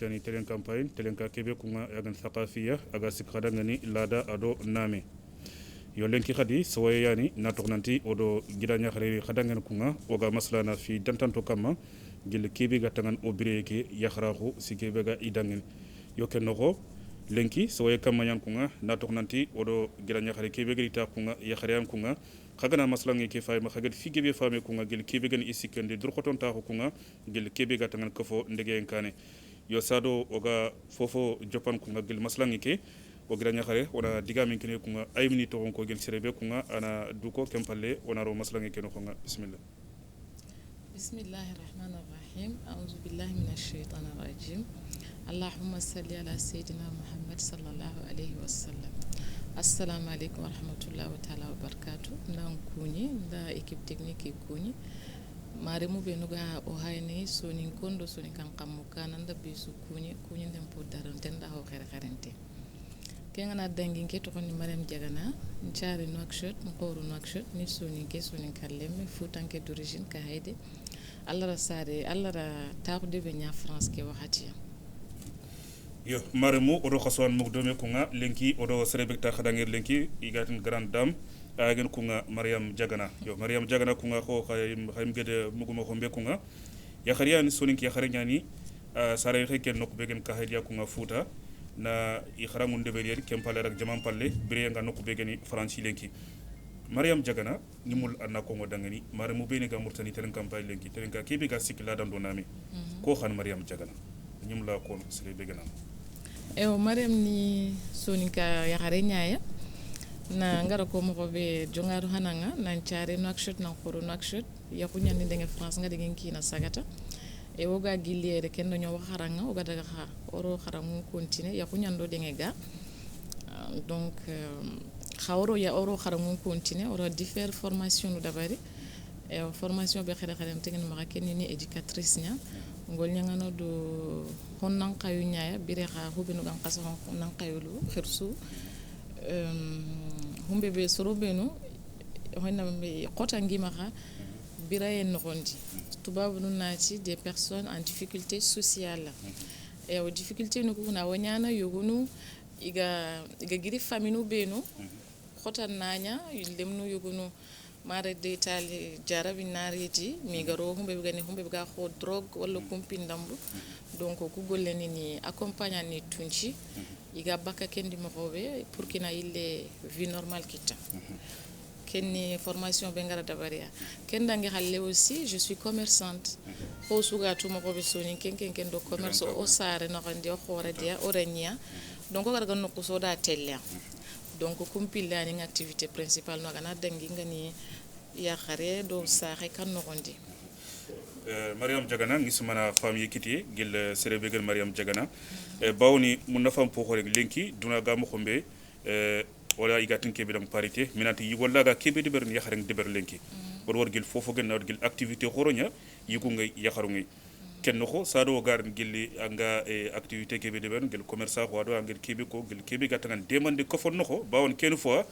tani telen campagne telen ka kebe kunga agan thaqafiya aga sikada ngani lada ado name yo lenki khadi soye yani na tognanti odo gidanya khare khadangen kunga oga maslana fi dantanto kama gil kebe gatangan obireke yakhrahu sikebe ga idangen yo kenoko lenki soye kama yan kunga na tognanti odo gidanya khare kebe ga kunga yakhreyan kunga khagana maslangi ke fayma khagad figebe fame kunga gel kebe gan isikende durkhoton ta kunga gel kebe gatangan kafo ndege enkane yo sado oga fofo jopan kunga gel maslangi ke o granya khare ona diga min kene kunga ay mini to ko gel serebe kunga ana duko kempalle ona ro maslangi ke no kunga bismillahir rahmanir rahim a'udhu billahi minash shaitanir rajim allahumma salli ala sayidina muhammad sallallahu alayhi wasallam. Assalamu alaikum wa rahmatullahi wa ta'ala wa barakatuh. Ndan kunyi nda équipe technique kunyi mare mu be nuga o hayni soni kondo soni kan kammu kananda be su kunyi ndem po darante nda ho khere kengana dangi ke to ni Mariam Jagana nchari Nouakchott mqoru Nouakchott ni soni ke soni kalleme futanke d'origine ka hayde allara sare allara taqde be nya France ke waxati yo maremu odo khaswan mugdome kunga lenki odo serebekta khadangir lenki igatin grande dame agen kunga Mariam Jagana yo Mariam Jagana kunga ko khayim gede muguma ko kunga ya khariyan soninki ya kharinyani sare kheken nok begen ka haydia kunga futa na i kharangun de berier kempale rak jaman palle bire nga nok begeni franci lenki Mariam Jagana nimul anna ko ngodangani maremu bene ga murtani telen campagne lenki telen ka kebe ga sikla dan donami ko khan Mariam Jagana nimla ko sere begena ewo Mariam ni soninka ya kharinyaya na ngara ko mo be jongaru hananga nan ciare Nouakchott nan khoro Nouakchott ya kunya ni ndenge France nga degen kina sagata e woga gilliere kendo nyo wakharanga oga daga kha oro kharangu continue ya kunya ndo denge ga donc khawro ya oro kharangu continue oro diffère formation no dabari e formation be khare khare tegen ma kenni ni éducatrice nya ngol nyanga no do honnan kayu nyaaya bire kha hubinu gan qasa honnan kayulu khirsu humbe be sorobenu honna be qotangi maha biraye nogondi tubabu nunati des personnes en difficulté sociale et aux difficultés no kuna wanyana yogunu iga giri faminu benu khotan nanya lemnu yogunu mare de tali jarabi nariti mi garo humbe gani humbe ga kho drogue wala kumpin dambu donc ku golleni ni accompagnant ni tunchi iga baka kendi mokobe pour kina ille vie normale kita kenni formation be ngara dabaria kenda ngi halle aussi je suis commerçante ho suga to mokobe soni ken do commerce o sare no gandi o khore dia o renya donc o garga no ko soda tella donc kumpilla ni activité principale no gana dangi ngani ya khare do saxe kan no gondi Mariam Jagana ngismana famille kiti gel serebe gel Mariam Jagana bawni mun nafam pokhore lenki duna gamu khombe wala igatin kebe dang parité minati yigolla ga kebe de berni yakhareng de berlenki wor gel fofo gen nawr gel activité khoronya yigu ngay yakharu ngay kenno ko sado gar gel anga activité kebe de bern gel commerçant ko do angel kebe ko gel kebe gatangan demande ko fonno ko bawon ken fois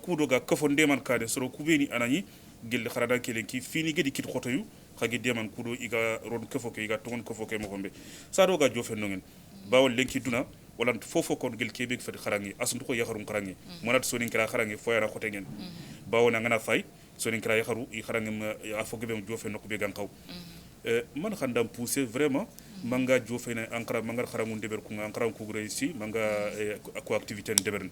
kudo ga ko fon deman kade soro kubeni anani gel kharada kelenki fini gedi kit khotoyu khagi deman kudo iga ron kefo ke iga ton kefo ke mo gombe sado ga jofe nongen bawol lenki duna wala fofo kon gel kebe fati kharangi asundu ko yakharum kharangi monat sonin kra kharangi foyara khote ngen bawo na ngana fay sonin kra yakharu I kharangi afo gebe jofe nokko be gankaw man khandam pousser vraiment manga jofe na ankara manga kharangu deber ko ankara ko réussi manga ko activité deber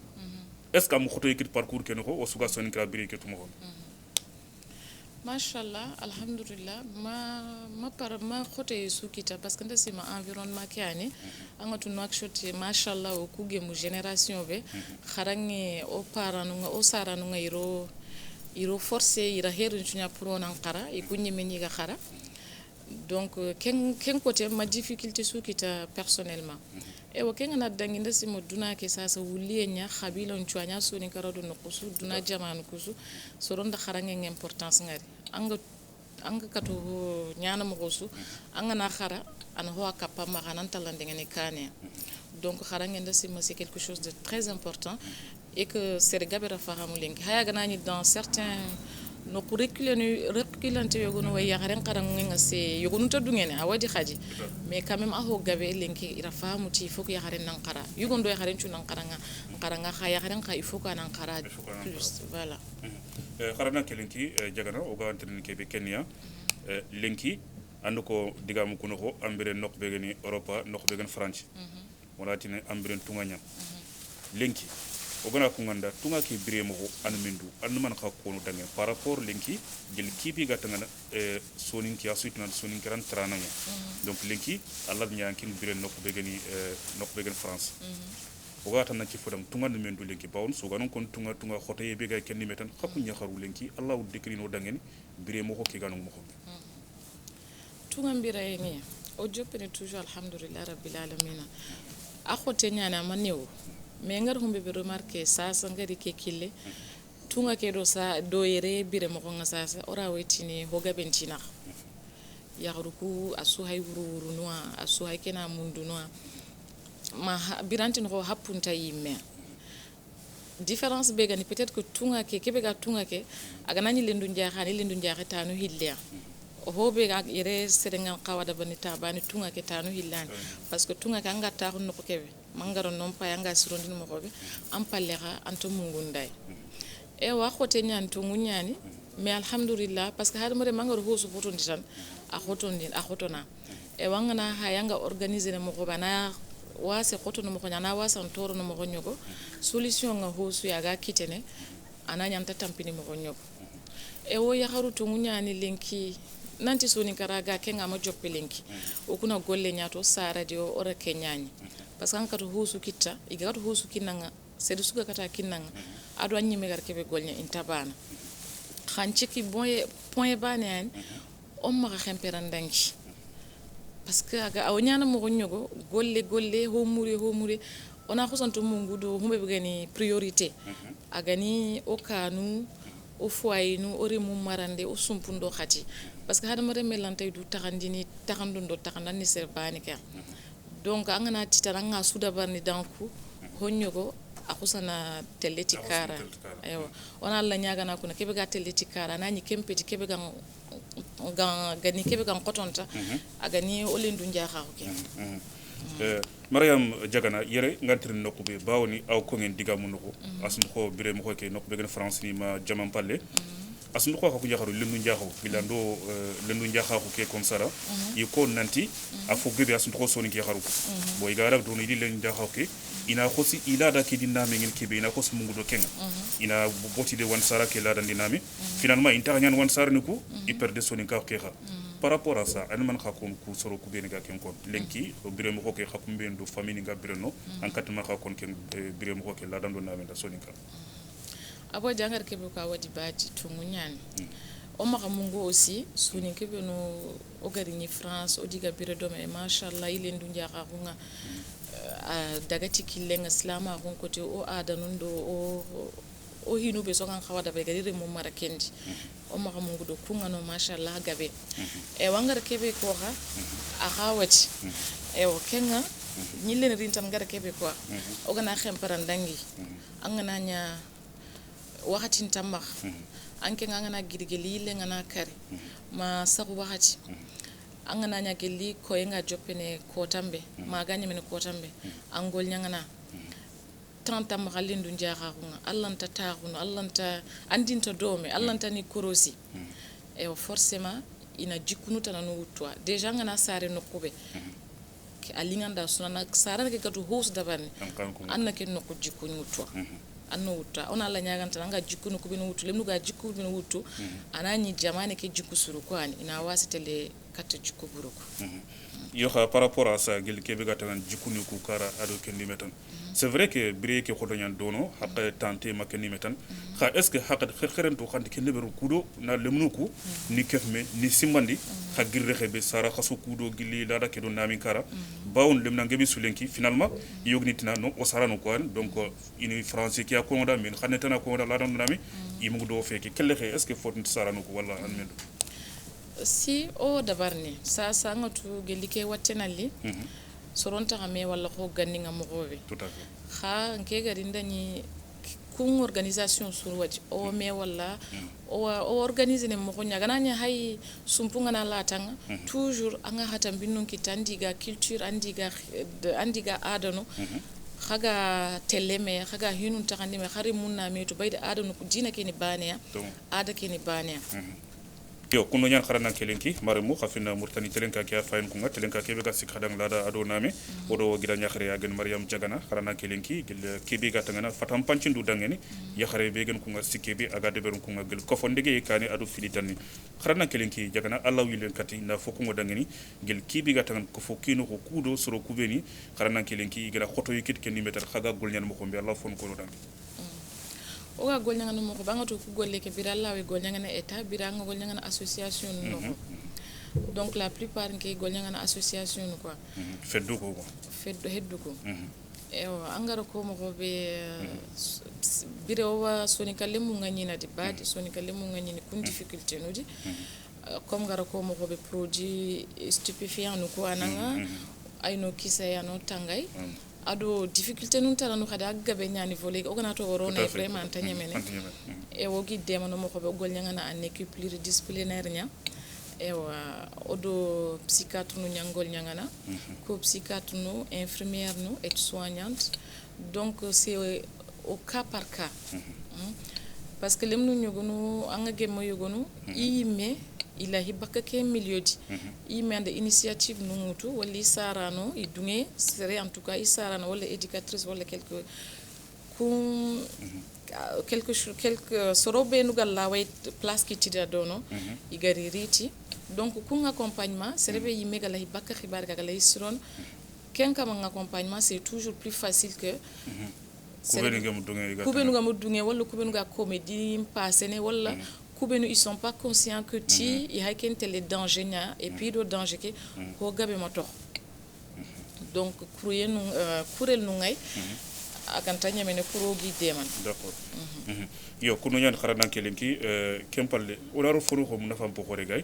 est ce que am khoto yekit parcours ken ko o suga sonin kra biri ketumo ko Mashallah, alhamdulillah, ma khote sukita parce que ndasi ma environnement kiani anga tu Nouakchott mashallah o kuge mu génération be kharangi o paranu nga o saranu nga iro forcé ira heru tunya pro nan qara e kunni meni ga khara donc ken côté ma difficulté sukita personnellement e wo ken na dangi ndasi mo duna ke sasa wuliye nya khabila nchwanya so ni karado no kusu duna jamanu kusu so ronda kharangi importance ngari anga kato nyana mo kusu anga na khara ana ho akapa ma kanan talande ngene kane donc kharangi ndasi mo c'est quelque chose de très important et que c'est gabera fahamu lenki haya ganani dans certains no ku reculante yogono way yaxaren qarangenga se yogonu ta dungene a wadi xaji mais quand même a ho gabe lenki ira famuti il faut que yaxaren nan qara yogondo yaxaren cu nan qaranga xa yaxaren xa il faut que nan qara plus voilà xarana ke lenki jagana o ga antene ke be Kenya lenki ando ko digamu kuno ko ambire nok be gani Europa nok be gani France wala tine ambire tunganya lenki o gana ko nganda tunga ki bire mo an mindu an man ka ko no dangen par rapport lenki jël kibi gatanga sonin ki asuit nan sonin kiran trananya donc lenki Allah nya kin bire nok be gani France o gata nan ci fodam tunga no mindu lenki bawon so ganon kon tunga xoto ye be ga ken ni metan xapu nya xaru lenki Allah wu dekri no dangen bire mo ko ki ganu mo ko tunga mbira yengi o jopene toujours alhamdulillah rabbil alamin a xote nyana manewo mais ngar humbe be remarquer sasa ngari ke kille tunga ke do sa do yere bire mo ko sasa ora wetini hoga bentina yaruku asu hay wuru noa asu hay kena mundu noa ma birantin ko hapunta yimme différence be gani peut-être que tunga ke kebe ga tunga ke aga nani lendu njaaxa tanu hillia hobe ga yere serenga qawada bani tabani tunga ke tanu hillan parce que tunga ka ngata ko noko kebe mangaro non pa yanga sirondini mo kobe am palera anto mungunday e wa khote nyan to ngunyani mais alhamdulillah parce que hada mo mangaro hoso foto nditan a khotona e wangana ha yanga organiser mo ko bana wase khotono mo ko nyana wasa ntoro no mo ko nyoko solution nga hoso yaga kitene ananya ntata tampini mo ko nyoko e wo ya haru to ngunyani lenki nanti soni karaga kenga ma joppe lenki o kuna golle nyato sara dio ora kenyani parce que an katu husu kitta igatu husu kinanga sedu suga kata kinanga adu anyi megar kebe golnya intabana khanchiki point bane an o ma khemperan danki parce que aga awnyana mo gonyogo golle ho muri ona khosanto mungudo humbe bugani priorité agani o kanu o foyinu o remu marande o sumpundo khati parce que hada mo remelante du taxandundo taxandani serbani ka donc angana titaranga suda barni danku honyogo akusana teleti kara ewa ona la nyaga na kuna kebe ga teleti kara nani kempeti kebe ga gani kebe ga kotonta agani olendu njaxa ko Mariam Jagana yere ngantir nokku be bawni aw ko ngeen digamu noko asun ko bire mo ko ke nokku be gen France ni ma jamam palle asun ko ko jaxaru lendu njaxaw bilando lendu njaxaw ke comme ça yi ko nanti afo bebe asun ko soni ke xaru boy gara do ni lendu njaxaw ke ina khosi ila da ke dinna me ngel kebe ina khos mungu do kenga ina boti de wan sara ke la dan dinami finalement inta nyan wan sara ni ko hyper de soni ka ke xa par rapport à ça an man khakon ku soro ku be nga ken kon lenki o bire mo ko ke khakum be ndo famille nga bire no an katma khakon ken bire mo ko ke la dan do na me da soni ka abo jangar kebe ka wadi baji tungunyani o maka mungu aussi suni kebe no o gari ni France o diga bire do me mashallah ile ndu njaka kunga daga tikille nga slama kon kote o adanundo o hinu be so kan khawada be gari mo mara kendi o maka mungu do kunga no mashallah gabe e wangar kebe ko ha a khawati e o kenga nyillen rintan gar kebe ko o gana khemparan dangi angana nya wakati ntamak anke ngana girgeli le ngana kare ma saku wakati angana nya geli ko enga jopene ko tambe ma ganya men ko tambe angol nyangana 30 mahalindu njaxa hunga allanta taxuno allanta andinta dome allanta ni korosi e forcément ina jikunu tananu wutwa déjà ngana sare nokkube alinganda sunana sare ke gatu hos dabani annake nokku jikunu wutwa anno wutta ona la nyaganta nga jikunu kubinu wutu lemnu ga jikku binu wutu anani jamane ke jikku suru kwani ina wasitele katta jikku buruko yo par rapport à ça gel kebe gatan jikunu ku kara ado kendi metan c'est vrai que bire ke khodonya dono hakka tante makeni metan kha est ce que hakka kheren to khandi ken leberu kudo na lemnu ku ni kefme ni simbandi kha girre khebe sara khaso kudo gilli la da ke do nami kara bawon lemna ngebi sulenki finalement yognitina no o sara no ko donc ini français ki akomoda min khanetana ko da la dan nami imu do feke kelle xe est ce que faut sara no ko wala an mendo si o dabarni sa ngatu gelike wattenalli soronta xame wala ko ganninga mogobe tout à fait xa nke gari ndani kun organisation sur wadi o me wala o organiser ne mo nya gananya hay sumpunga na latanga toujours anga hata binnun kitandiga culture andiga adano haga telleme haga hinun takandi me khari munna me to bayda adano ko dina keni baneya ada keni baneya yo kuno nyan kharana kelenki maremu khafina murtani telenka kya fayin kunga telenka kebe ga sik khadang lada ado name odo gida nyakhare ya gen maryam jagana kharana kelenki gel kebe ga tangana fatam panchindu dangeni yakhare be gen kunga sikebe aga de berun kunga gel kofondege kani ado filitani kharana kelenki jagana allah wilen kati na fokungo dangeni gel kebe ga tangan ko fokino ko kudo soro kubeni kharana kelenki gela khoto yikit ken metal khaga gol nyan mo ko be allah fon ko dangi oga golñangana moko banga to ku golle ke biralla we golñangana état biranga golñangana association no donc la plupart nke golñangana association quoi feddu ko heddu ko ewa angara ko moko be biro wa sonika lemu nganyina di badi sonika lemu nganyini kun difficulté no di comme gara ko moko be produit stupéfiant no ko ananga ayno kisa ya no tangay ado difficulté nun tara no khada gabe nyani volé oganato worona vraiment tanyemene e wogi dema no moko be gol nyangana en équipe pluridisciplinaire nya e wa odo psychiatre no nyangol nyangana ko psychiatre no infirmière no aide-soignante donc c'est au cas par cas parce que lemnu nyogonu anga gemmo yogonu ime ilahi bakka ke milieu di imende initiative numutu wali sarano idunge serait en tout cas isarano wala éducatrice wala quelque sorobe nugal la way place ki tida dono igari riti donc kun accompagnement serait yimega lahi bakka khibar ga lay siron ken kam accompagnement c'est toujours plus facile que kubenu ga mudunge wala kubenu ga comédie passene wala kubenu ils sont pas conscients que ti il y a les dangers et puis do danger ke ko gabe moto donc kurel nu ngay akantanya mene kuro gi deman d'accord yo kuno nyan kharana kelenki kempalle olaro furu ko na fam pokore gay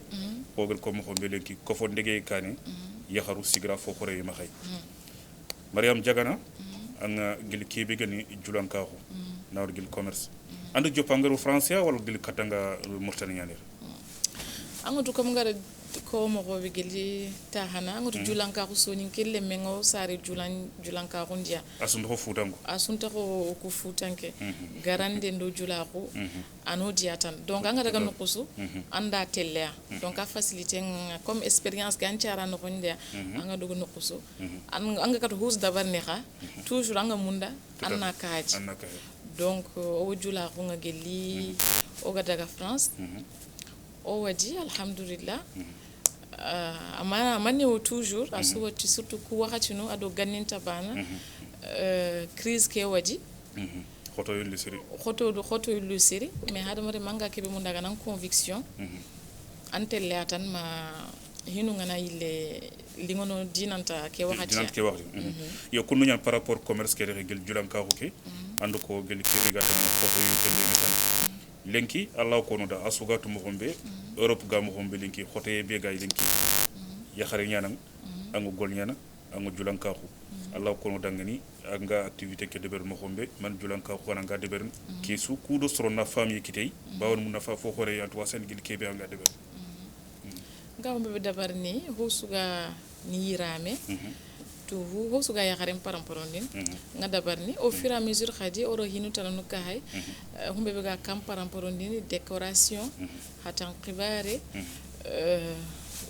kogel ko mo belenki ko fo ndege kane yakharu sigra fo kore ma khay maryam jagana anga gel kebe gani julanka ko nawr gel commerce ando jopangaru français wala gel katanga mauritanienner angoto kom ngara ko mo ko geli tahana angoto julanka ko soni kelle mengo sare julanka ko ndia asunto ko futango asunto ko futanke garande ndo julako ano diatan donc anga daga nokusu anda tellea donc a faciliter comme expérience gantiara no ndia anga dogo nokusu anga kato hus dabar nexa toujours anga munda anna kaaji donc o jula ko nga geli o ga daga France o wadi alhamdulillah amane o toujours asuwati surtout ku wakati no ado ganinta bana crise ke wadi khoto yulli siri khoto yulli siri mais hadamare manga kebe mun daga nan conviction antelle atan ma hinu ngana ile lingono dinanta ke wakati yo kunu nyan par rapport commerce ke regel julanka ko ke ando ko gel ke ga tan khoto yulli tan lenki allah ko no da asugatu mo gombe europe ga mo gombe lenki khote be ga lenki ya khare nyanam angu gol nyana angu julanka ko allah ko no dangani anga activité ke deber mo gombe man julanka ko nga deber ke su kudo srona famille kitay bawon mu nafa fo khore ya to wasen gel ke be anga deber ngam be dabar ni hosuga ni yirame to hosuga ya kharem paramparondin nga dabar ni au fur et à mesure khadi oro hinu tananu ka hay humbe be ga kam paramparondin décoration hatan qibare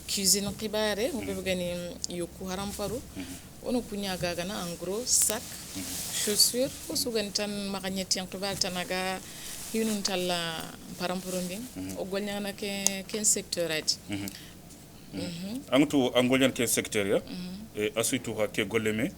cuisine qibare humbe be gani yoku haramparu ono kunya gaga na en gros sac chaussures hosuga tan maganyeti en qibare tanaga hinun talla paramparondin o golnyana ke secteur adi angtu angolyan ke secteur ya e asuitu ha ke golleme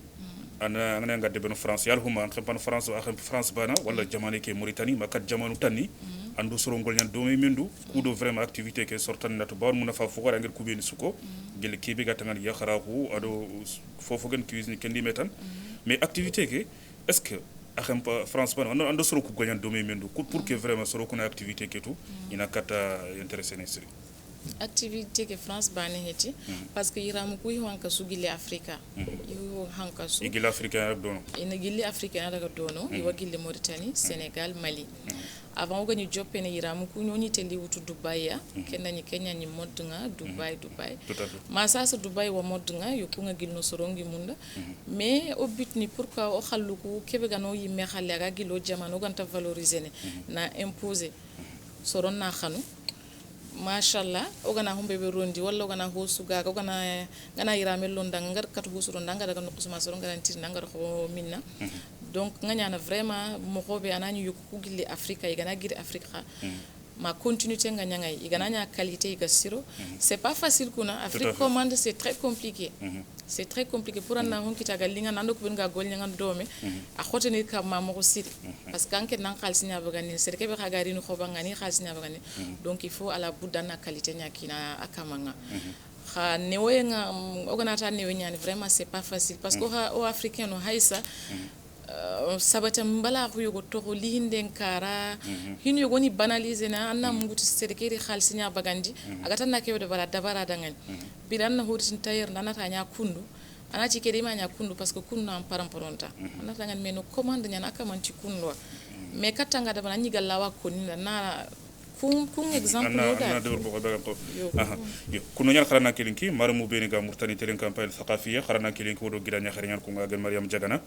ana nga de ben France yal huma an xampan France wa France bana wala jamane ke Mauritanie makat jamanu tanni andu soro ngolyan do mendu kudo vraiment activité ke sortan natu bawon muna fa fukara ngel kubeni suko gel kebe gatangal ya kharaku ado fofo gen cuisine kendi metan mais activité ke est-ce que axem France bana andu soro ku golyan do mendu pour que vraiment soro kuna activité ke tout ina kata intéressé nesri activité ke France bane heti parce que iramu ku hanka su gili Afrika yo hanka su igil africain dono ina gili Afrika daga dono iwa gili Mauritanie Sénégal Mali avant oga ni joppe ne iramu ku nyoni teli wutu Dubai ya kenda ni Kenya ni modunga Dubai tout à fait ma sasa Dubai wa modunga yokunga gilno sorongi munda mais au but ni pourquoi o khalluku kebe gano yimme khalle ga gilo jamano ganta valoriser ne na imposer soron na khanu mashallah ogana humbe be rondi walla ogana hosuga ogana ngana iramel londa ngar kat husuro ndanga daga no kusuma soro garantir nanga ko minna donc nganya na vraiment mo hobe anani yuku gilli afrika igana giri afrika ma continuité nganya ngai igana nya qualité iga siro c'est pas facile kuna afrique commande c'est très compliqué c'est très compliqué pour an hon kita galinga nando ko benga gol nyanga dome a khoteni ka ma mo siri parce que anke nan khalsinya bagani serke be khagari no khobanga ni khalsinya bagani donc il faut à la bout dana qualité nyakina akamanga kha newe nga oganata newe nyani vraiment c'est pas facile parce que o africain no haisa sabata mbala ko yogo to lihinden kara hinu yogo ni banaliser na anna munguti serkeri khalsinya bagandi agata na kewde bala dabara dangan bidan na hurtin tayer nanata nya kundu anati kedi ma nya kundu parce que kundu am paramporonta anata ngan meno commande nya akamanti kundu mais katanga da bana nyigal lawa ko ni na kun exemple na dawr bo daga ko yo kuno nyal kharana kelinki maramu beni ga murtani telen campagne thaqafiya kharana kelinki wodo gidanya kharinyal ko ga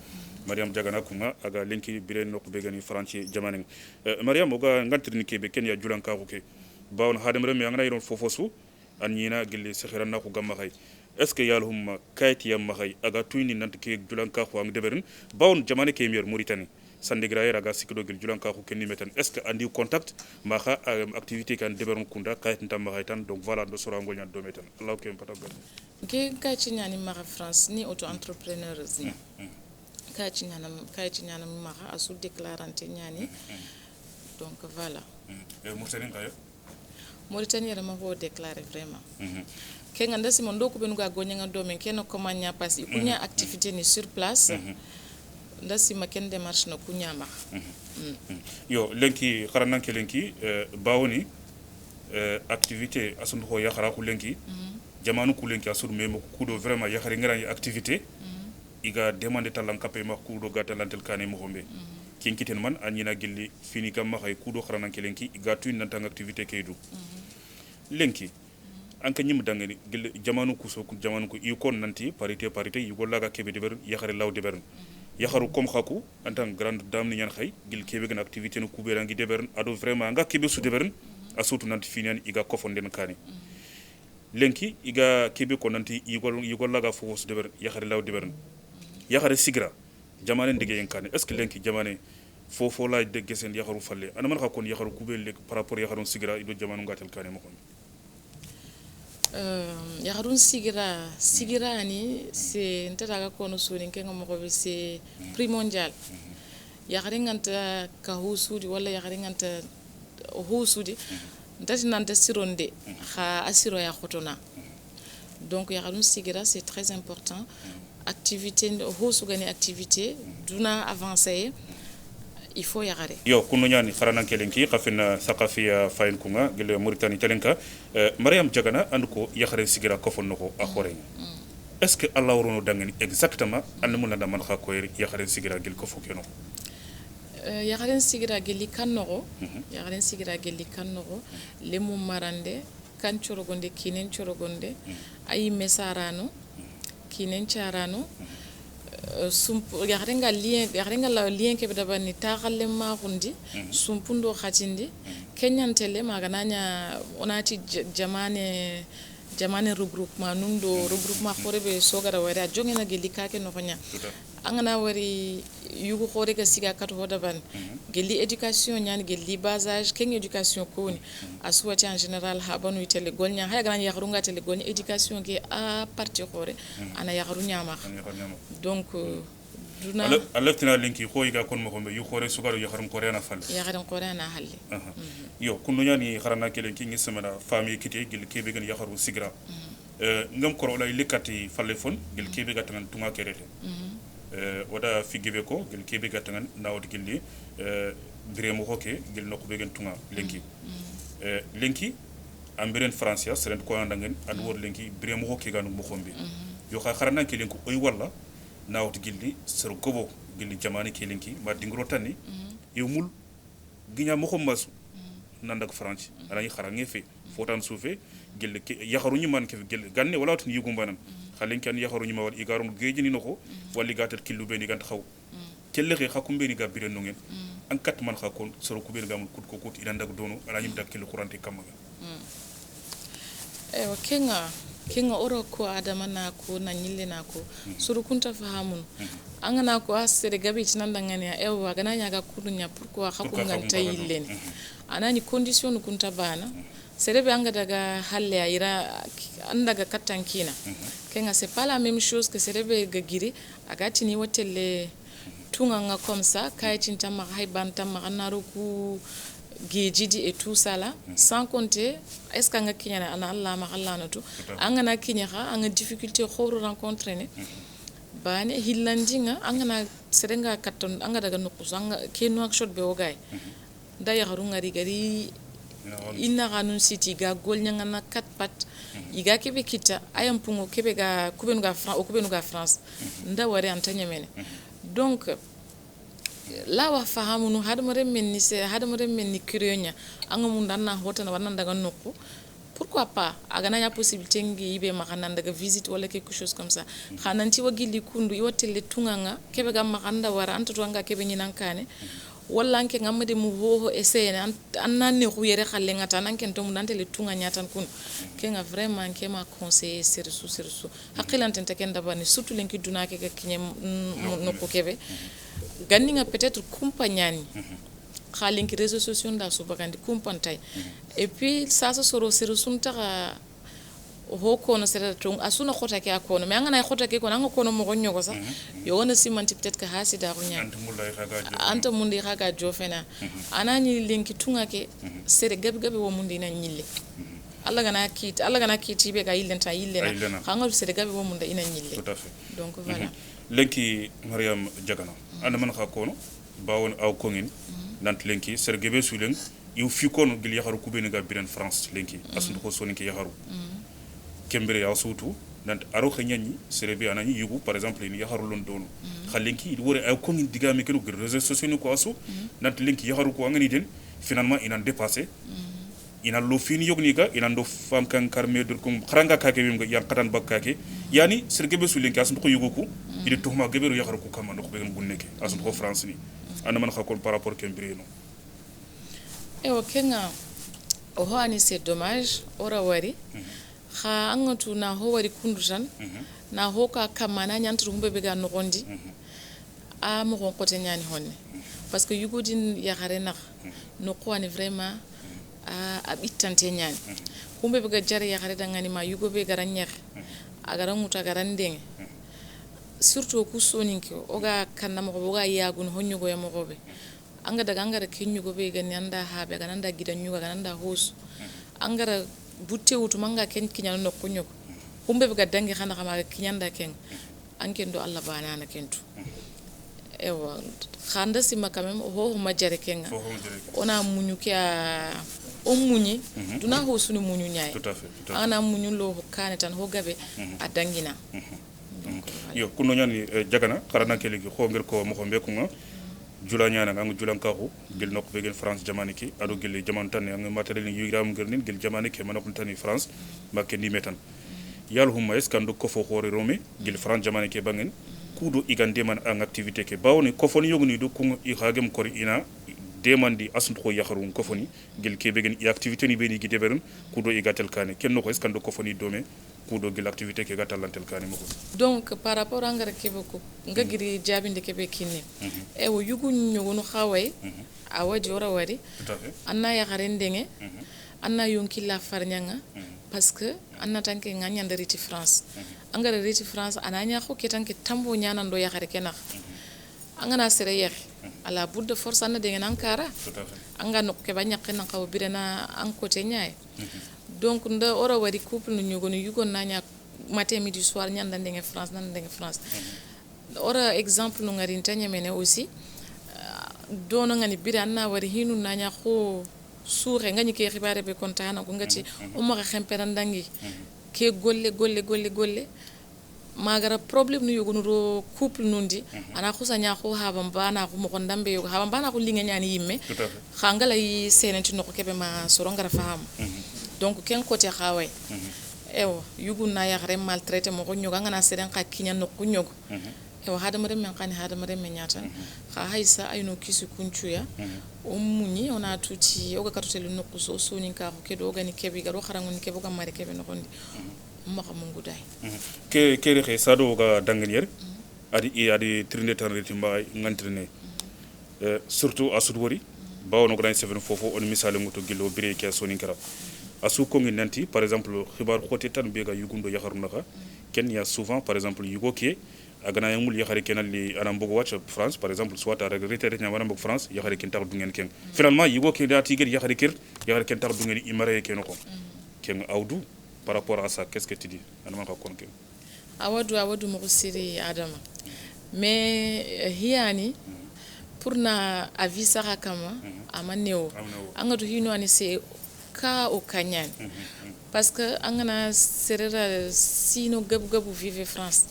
Mariam Jagana kuma aga linki biren nok be gani franci jamanen Mariam oga ngantirni kebe ken ya julanka ko ke bawon hadam rem ya ngana yiron fofosu an nyina gilli sekhiranna ko gamma khay est ce que yalhum kayti yam khay aga tuyni nant ke julanka ko ang deberin bawon jamane ke mier Mauritanie sandigrayer aga sikdo gil julanka ko kenni meten est ce que andi contact ma kha activité kan deberon kunda kayt ntam ma tan donc voilà do sora ngol nyat do meten allah ko patagal ke kayti nyani ma France ni auto entrepreneurs ni kayti nyana ma asu déclarante nyani donc voilà Mauritanie rama ho déclarer vraiment ke nganda simon do ko benu ga gonya do men ke no komanya pass kunya activité ni sur place ndasi maken démarche no kunya ma yo lenki kharanan ke lenki bawoni activité asun ho ya khara ku lenki jamanu ku lenki asur memo ku do vraiment ya khari ngara activité iga demander talan kapay ma ku do gatalantel kane mo hombe kinkiten man anyina gilli fini kam ma khay ku do kharanan ke lenki iga tu nan activité kaydu lenki anka nyim dangani gilli jamanu ku so ku jamanu ku i kon nanti parité yugo laga kebe de ber ya khari law de ber yakharu kom khaku en tant grande dame ni ñan xey gil kebe gan activité no kubera ngi debern ado vraiment nga kebe su debern asutu nanti finian iga kofonden kani lenki iga kebe ko nanti yigol laga fo su deber yakhari law debern yakhari sigra jamane ndige yen kani est ce que lenki jamane fofo la de gesen yakharu falle ana man khakon yakharu kubel par rapport yakharu sigra ido jamanu ngatel kani mo kon yakharun sigira ni c'est ntata ko no soni kenga mo ko c'est primordial yakharin nganta ka husudi wala yakharin nganta husudi ntati nanta sironde kha asiro ya khotona donc yakharun sigira c'est très important activité husu gani activité duna avancer il faut yagare yo kunu nyani kharanan kelenki khafina thaqafiya fayin kunga gele Mauritanie telenka Mariam Jagana anduko yakhare sigira kofon noko akhore est ce que Allah worono dangani exactement anmu landa man kha ko yakhare sigira gel kofo keno yakhare sigira geli kannoro yakhare sigira geli kannoro lemu marande kan chorogonde kinen chorogonde ay mesarano kinen charano yakharenga lien ke beda bani taxalle ma xundi sumpundo khatindi kenyantele magananya onati jamane regroupement nundo regroupement khorebe sogara wari jongena geli kake no fanya angana wari yugo khore ga siga kat hoda ban geli éducation nyani geli basage ken éducation ko ni aswati en général ha banu tele golnya ha ga yakhrunga tele golnya éducation ke a parti khore ana yakhru nyama donc duna aleftina linki khoyiga kon mo kombe yu khore sugaru yakharum koreana fal yakharum koreana halli yo kunu nyani kharana kelenki ngi semana famille kiti gil kebe gan yakharu sigra ngam koro lay likati falle fon gil kebe gatan tunga kerete wada figibe ko gil kebe gatan nawd gilli biremo hoke gil nokko be gen tunga lenki lenki ambiren francia seren ko andangen and wor lenki birem ho ke ganu mo khombe yo kharana ke lenko oy walla nawt gilli ser gobo gilli jamani ke lenki ma dingro tanni yo mul ginya mo khommas nandak france ala yi kharange fe fotan soufe gilli yakharu ñu man ke gilli ganne wala tan yugum banan khalen kan yakharu ñu ma wal igarum geejini nako walli gatat killu beni gant xaw kelle xe xakum beni ga biren no ngeen an kat man xakon soro ku beni gamul kut ko kut ina ndak dono ala ñim dak killu qurante kamaga ewa kenga oro ko adama na ko na nyille na ko suru kunta fahamun angana ko asere gabi tinanda ngani ya ewa gana nyaga kudunya pourquoi xakum nganta yillene anani condition kunta bana serebe anga daga halle ya ira andaga katankina kenga c'est pas la même chose que serebe gagiri agati ni wotelle tunga nga comme ça kaytin tamma hayban tamma anaro ku gejidi et tout ça là sans compter est ce que nga kinyana ana Allah ma Allah na to anga na kinyaha anga difficulté khoro rencontrer ne bane hillandinga anga na serenga katon anga daga nukus anga keno ak shot be ogay da ya harunga rigari inna ganun city ga golnya na kat pat iga kebe kita ayam pungo kebe ga kubenu ga France nda wari antanya mene donc la wa fahamu no hadamare men ni kurionya anga munda na hota na wananda daga nokku pourquoi pas agana ya possibilité ngi ibe makana daga visite wala quelque chose comme ça khananti wagili kundu iwatelle tunganga kebe ga makanda wara anta to anga kebe nyinankane walla anke ngamade mu hoho essayé annane khuyere khalle ngata nanken to mundante le tunga nyatan kun kenga vraiment kema conseiller sirsu haqilanten takenda bani surtout lenki dunake ga kinye nokku kebe ganninga peut-être kumpanyani khalinki réseaux sociaux nda so bagandi kumpantay et puis ça soro sirsunta ho kono sera tung asuna khota ke akono me ngana khota ke kono ngono mo gonyo ko sa yo wona simanti peut-être que hasida ko nyam anta mundi khaga jofena anani linki tunga ke sere gabi wo mundi na nyille alla gana kiti be ga yillenta yillena khanga sere gabi wo munda ina nyille tout à fait donc voilà lenki Mariam Jagana anda man kha kono bawon aw kongin nant lenki sere gebe sulen yu fi kono gil yakharu kubeni ga biren France lenki asundu ko soninki yakharu kembere ya sutu nant aro khanyani serebe anani yugo par exemple ni yakharu lon dono khalenki wore ay kongin digami kelu réseaux sociaux ko asu nant lenki yakharu ko ngani den finalement ina dépassé ina lo fini yogni ga ina ndo fam kan karme dur kum kharanga kake bim yang katan bakkake yani sergebe su lenki asundu ko yugo ko ide tohma geberu yakharu ko kamando ko be gunneke asundu ko France ni ana man khakon par rapport kembere no ewa kenga o hani c'est dommage ora wari kha angatu na ho wari kundutan na ho ka kamana nyantu humbe be ga nogondi a mo ko kote nyani honne parce que yugodin ya harena no ko ani vraiment a bittante nyani humbe be ga jare ya hare dangani ma yugo be garanya agara muta garandeng surtout ku soninki oga kanna mo go ga yagun honyo go yamo go be anga daga angara kinyu go be ga nyanda habe ga nanda gidanyu ga nanda hosu angara butte wutu manga ken kinyano no kunyo humbe be ga dangi khana kama kinyanda ken ankendo Allah banana kentu ewa khanda sima quand même ho ma jare kenga ona munyu kya o munyi duna ho sunu munyu nyaay tout à fait ana munyu lo kane tan ho gabe a dangina yo kuno nyani Jagana karana kelegi ko ngir ko mo ko be ko jula nyana ngang julan kaxu gel nok be gel France jamani ki ado gel jaman tan ngang matériel ni yiram ngir nin gel jamani ke manok tan France makke ni metan yal huma es kan do ko fo xori rome gel France jamani ke bangen kudo igande man en activité ke bawni ko foni yogni do ko i hagem kor ina demandi asund ko yakharun ko foni gel ke be gen activité ni be ni gideberon kudo igatel kane ken no ko es kan do ko foni dome kudo gel activité ke gatalantel kane mako donc par rapport angara kebe ko ngagiri jabinde kebe kinne e wo yugu nyogonu xaway a wadi ora wari anna ya garendenge anna yonki la farnyanga parce que anna tanke nganya ndariti France angara riti France ananya ko ketanke tambo nyana ndo ya gare kenak angana sere yer ala budde force anna de nankara anga no ke banya kenan kaw birena an côté nyaay donc nda ora wari couple no nyogonu yugo nanya matin midi soir nyanda ndenge France ora exemple no ngari tanya mene aussi dono ngani bira na wari hinu nanya ko suure ngani ke xibare be kontana ko ngati o ma xemperandangi ke golle magara problème nu yogo no couple nundi ana xusa nya xo haban bana ko mo ndambe yogo haban bana ko linga nyani yimme xangala yi senenti no ko kebe ma sorongara faham donc ken côté xaway ewo yugu na ya xare maltraité mo ko nyoga ngana seren ka kinya no ko nyogo ewo hadamare men kan hadamare men nyata xa haysa ayno kisu kunchuya o munyi ona tuti o ga katutelu no ko so soni ka ko kedo gani kebi ga do xarango ni kebo ga mari kebe no kondi maka mungu dai ke re sado ga danganier adi trinde tan retimba ngantrine surtout asud wori bawo no gran seven fofo on misale ngoto gilo bire ke soni kara asu ko ngi nanti par exemple khibar khote tan be ga yugundo yakharu naka ken ya souvent par exemple yugo ke agana yamul yakhari kenal li anam bogo watch France par exemple soit à regretter nya wana bok France yakhari ken tar dungen ken finalement yugo ke da tiger yakhari ken tar dungen imare ken ko ken awdu par rapport à ça, qu'est-ce que tu dis? Awadu mo siri adama. Mais hiani pour na avisa kama amaneo. Angatu hino ani se ka o kanyan. Parce que angana serera sino gabu vive France.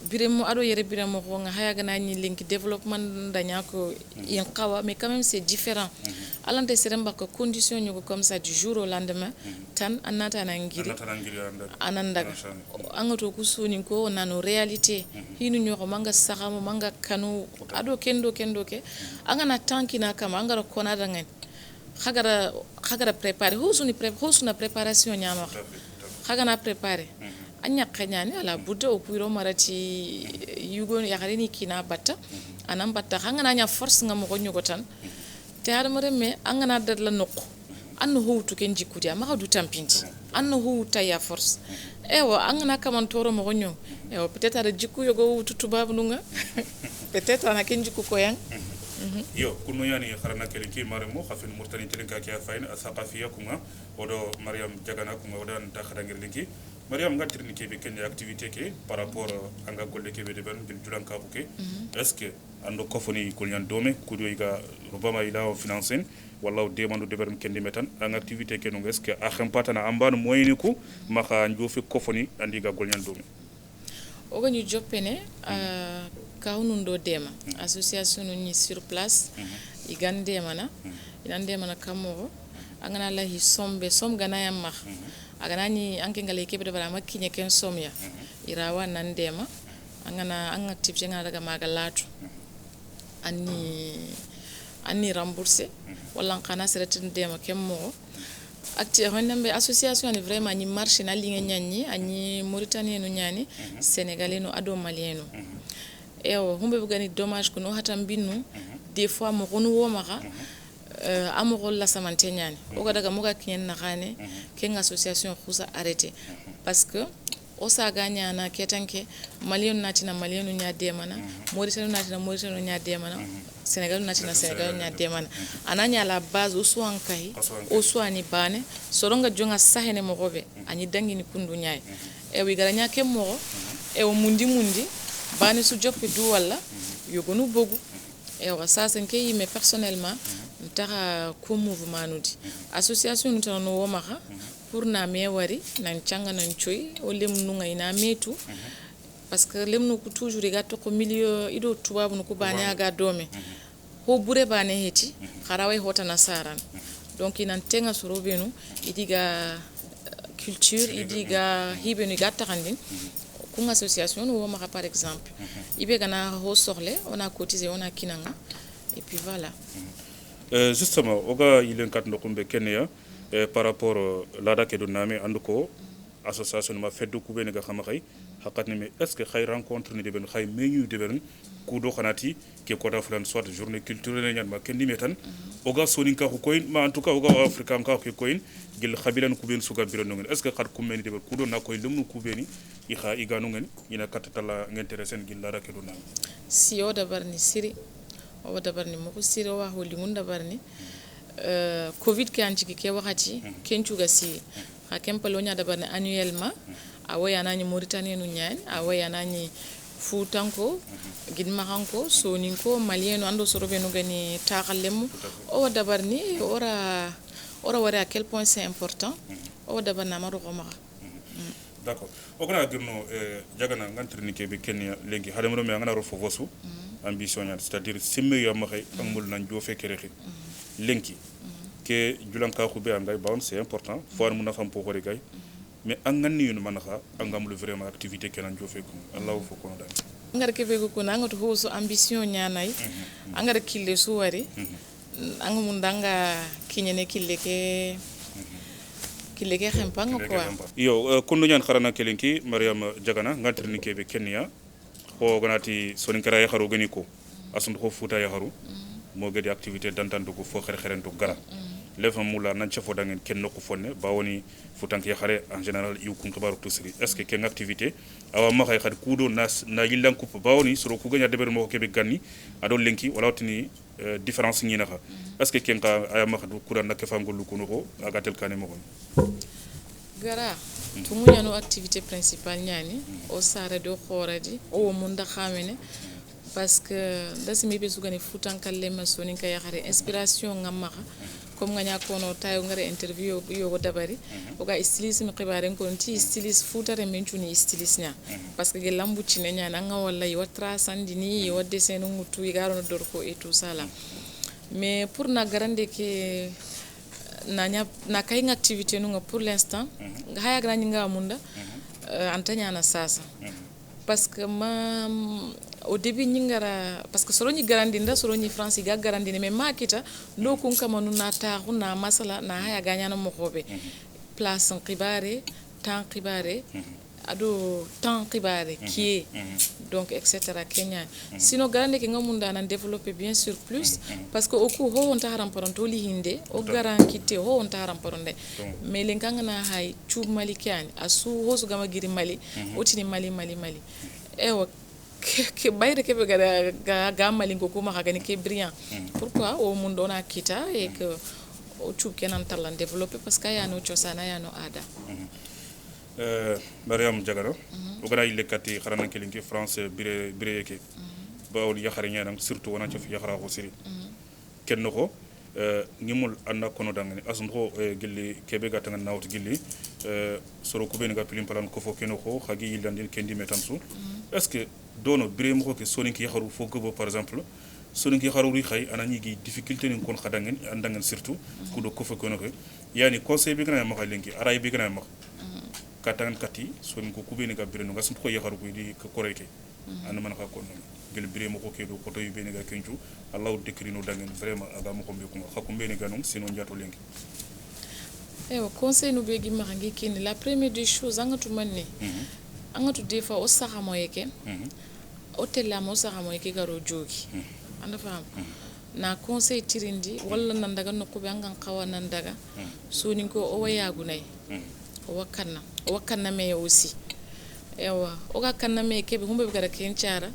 Biremo ado yere biremo ko nga haya gana ni link développement danya ko yankawa mais quand même c'est différent. Alante seremba ko condition nyugo comme ça du jour au lendemain tan anata na ngiri anandaga angato kusuni ko nano réalité hinu nyoko manga sakamo manga kanu ado kendo ke angana tanki na kama angara kona dangan khagara préparer hosuna préparation nyama khagana préparer anya kanyani ala budde o kuiro marati yugo yakari kina batta anam batta hangana nya force ngam ko nyugo tan te hadamare me angana dadla nokko anno howtu ken jikudi ama du tampinti anno howta ya force ewa angana kaman toro mo gonyo ewa peut-être ada jikku yogo wutu tubabu nunga peut-être ana ken jikku ko yang yo kuno yani kharana kele ki maremo khafin murtani telenka ki afain asaqafiya kuma odo Mariam Jagana kuma odo ta khadangir linki Mariam ngatirni kebe ken activité ke par rapport anga golle kebe de ben gil julan ka buke est-ce que ando kofoni ko nyan dome kudo iga rubama ila o financen walla demando de ben ken metan anga activité ke no est-ce que a khempata na ambano moyni ko maka njofi kofoni andi ga gol nyan dome o ganyu jopene kaunundo dema association ni sur place igande mana inande mana kamoro angana la hi som gana yamma agana ni anke ngale kebe de bara makinye ken somya irawa nandema angana ang activité ngana daga magalatu anni rembourser wala kana seretin dema kemmo acte honambe association ni vraiment ni marché na linga nyanyi ani Mauritanie no nyani Sénégalais no ado Malien no ewo humbe bugani dommage ko no hatam binnu des fois mo gonu wo maka amogol la samante nyani o ga daga moga kinyen na khane ken association khusa arrêté parce que o saga nyana ketanke Malien natina Malien nya demana Mauritanie natina Mauritanie nya demana Sénégal natina Sénégal nya demana ananya la base o soan kai o soani bane soronga jonga sahene mo gobe ani dangi ni kundu nyaay e wi garanya kem mo e o mundi bane su joppi du wala yogonu bogu e wa sasen ke yime personnellement ntaka ko mouvement nudi association nutano no womaka pour na me wari nan changa nan choy o lemnu ngai na metu parce que lemnu ko toujours gato ko milieu ido tubabu no ko bane aga dome ho bure bane heti kharawai hota nasaran donc inan tenga sorobenu idiga culture idiga hibenu gatta kandin une association ou on par exemple il y a on a cotisé on a kinanga et puis voilà justement oga il y a un cadre de Kenya par rapport à la que donne andoko association ma fait de couper nega xamaxay hakatni mais est-ce que xay rencontre ni de ben xay meñu de ben ku do xanati ke ko daflan soit journée culturelle ñan ma kendi metan oga soninka ko koyin ma en tout cas oga africa ka ko koyin gil khabilan ku ben suka biro ngen est-ce que xat ku meni de ben ku do na koy lumnu ku beni i kha iganu ngen ina katatala ngintéressé gil la rake do na si o dabar ni siri o dabar ni moko siri wa holi ngun dabar ni covid ke anti ke wakati kenchuga si ha kempalonya dabar ni annuellement awaya nani Mauritanie nu nyaani awaya nani fuutanko gidmaxanko soninko malien ando sorobe no gani taxallemu o dabar ni ora wari à quel point c'est important o dabar na maro maxa d'accord o kana girno jagana ngantrini ke be kenya lengi hadam ro me ngana ro fofosu ambition c'est-à-dire simme yo maxay amul nan jo fekere xi lenki ke julanka khube angay bawon c'est important for mu nafam po xori gay mais angani yunu manaxa angamul vraiment activité kenan jo fekum allah fo ko dal angara kebe ko na ngatu hoso ambition nyanay angara kille suwari anga mundanga kinyene kille ke xempanga quoi yo kundu nyan kharana kelenki mariam jagana ngantrini kebe kenya ko ganati soninkara ya xaru gani ko asun ko futa ya xaru mo gadi activité dantandu ko fo xere to gara lefa mula nan chefo dangen ken noko fonne bawoni futank ya xare en général yu kum tabaru tusri est ce que ken activité awa ma xay xad kudo nas na yilan ko bawoni soro ku ganya deber mo kebe ganni ado lenki wala tini différence ni naxa est ce que ken ka aya ma xadu kuran nak fa ngolu ko no agatel kané mo gara tumunya no activité principale nyani o sara do khoradi o munda xamene parce que dasimi be sugani futankal ma sonin ka ya xare inspiration ngamaxa comme nganya kono tayo ngare interview yo dabari oga stylisme qibaren ko nti styliste futare menchuni styliste nya parce que gelambu cine nya nanga walla yo trasandini yo dessin ngutu igaro no dorko et tout ça là mais pour na garande ke na kay activité no pour l'instant haya grani nga munda antanya na sasa parce que au début ñingara parce que soro ñi garandinda soro ñi France ga garandine mais makita ndo kun kama na taxu na masala na haya gañana mo xobe place qibare temps qibare ado temps qibare qui donc etc. Kenya sinon garande ke ngamunda nan développer bien sûr plus parce que au coup ho on ta ramparonto li hinde o garan kité ho on ta ramparonde mais lenkanga na hay chub malikiani asu ho su gama giri mali otini mali ewa ke bayre ke ga malingo kuma gani ke brillant pourquoi au monde on a kita et que o chub kenan talan développer parce que ya no chosana ya no ada mariam jagaro o gara ile kati kharana kelinki france bire yake bawol yakhare nyanam surtout wona ci fi yakhara ko siri kenno ko ngimul anna kono dangani asun ko gilli kebe gatanga nawti gilli soro ko ben ga pilim palan ko fo keno ko khagi yildandin kendi metansu est ce que dono bire mo ko ke soninki yakharu fo go par exemple soninki yakharu ri khay anani gi difficulté ni kon khadangen andangen surtout ko do ko fo kono ko yani conseil bi gëna ma xalenki aray bi gëna ma katangan kati soninko kubeni ga bire no gasun ko yakharu ko di ko koreke an man ka ko non gel bire mo ko ke do ko to yibeni ga kencu allah dekrino dangen vraiment aga mo ko be ko xakumbe ni ganon sino njato lenki ewa conseil no be gi ma ngi ken la première des choses angatu manne angatu des fois o saxa moyeke o tella mo saxa moyeke garo jogi anda fam na conseil tirindi walla nan daga no ko be angan qawa nan daga soninko o wayagu nay o wakanna me aussi ewa o ga kanna me kebe humbe be gara kenchara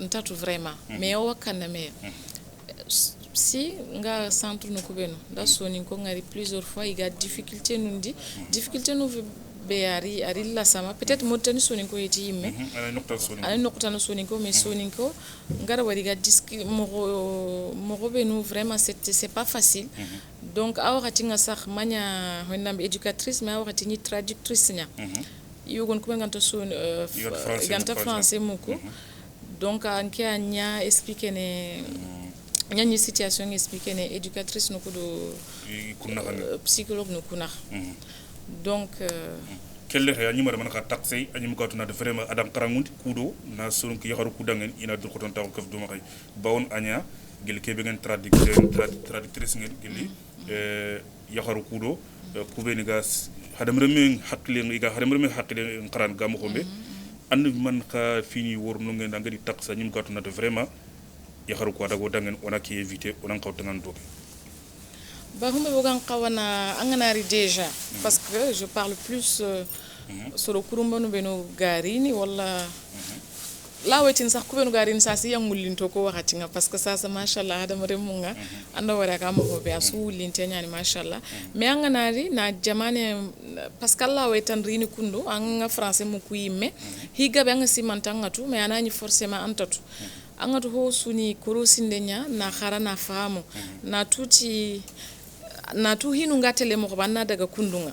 ntatu vraiment mais o wakanna me si nga centre no kubeno da soni ko ngari plusieurs fois il y a difficulté nundi difficulté no be ari la sama peut-être motani soni ko yeti yimme ala nokta no soni ko mais soni ko ngara wari ga mo be no vraiment c'est pas facile donc awati nga sax manya honam éducatrice mais awati ni traductrice nya yugon ko nganta son ganta français moko donc anke anya expliquer ne ñani situation expliquer ne éducatrice no ko do psychologue no kuna donc kelle ya nyimara man ka taxi anyim ko tuna de vraiment adam karangundi kudo na son ko yakharu kudangen ina dur ko ton taw kaf duma kay bawon anya gel kebe ngeen traductrice ngeen geli yakharu kudo kubeni gas hadam remen hakle ngi ga hadam remen hakle ngaran gam xombe and man ka fini wor no ngeen da ngadi taxa nyim ko tuna de vraiment yakharu ko dago dangen on a qui éviter on en kawtangan doke ba humbe bogan qawana anganari déjà parce que je parle plus sur le kurumba no beno garini wala lawatin sax kubenu garin sa si yangullinto ko wakati nga parce que ça mashallah adama remunga anda wara ka mo be asu wullinte nyani mashallah mais anga nari na jamane parce que Allah wetan rini kundu anga français mu ku yimme higa be anga simantanga tu mais anani forcément antatu anga to ho suni korosinde nya na khara na fahamu na tuti na tu hinu ngatele mo banna daga kundunga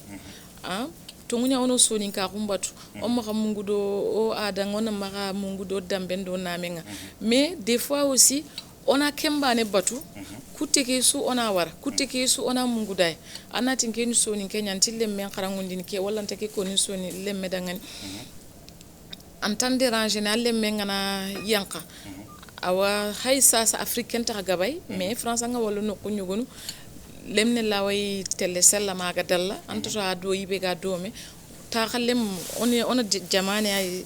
to ngunya ono soni ka kumbatu o maka mungu do o ada ngona maka mungu do dambendo namenga mais des fois aussi ona kemba ne batu kuteke su ona war kuteke su ona mungu dai anati ngeni soni kenyan tille men kharangundini ke walla take ko ni soni lemme dangani entendre en général lemme ngana yanka awa hay sasa africaine ta gabay mais france nga wala no ko nyugonu lemne laway tele sella maga dalla antoto ado yibe ga dome ta xalem on jamane ay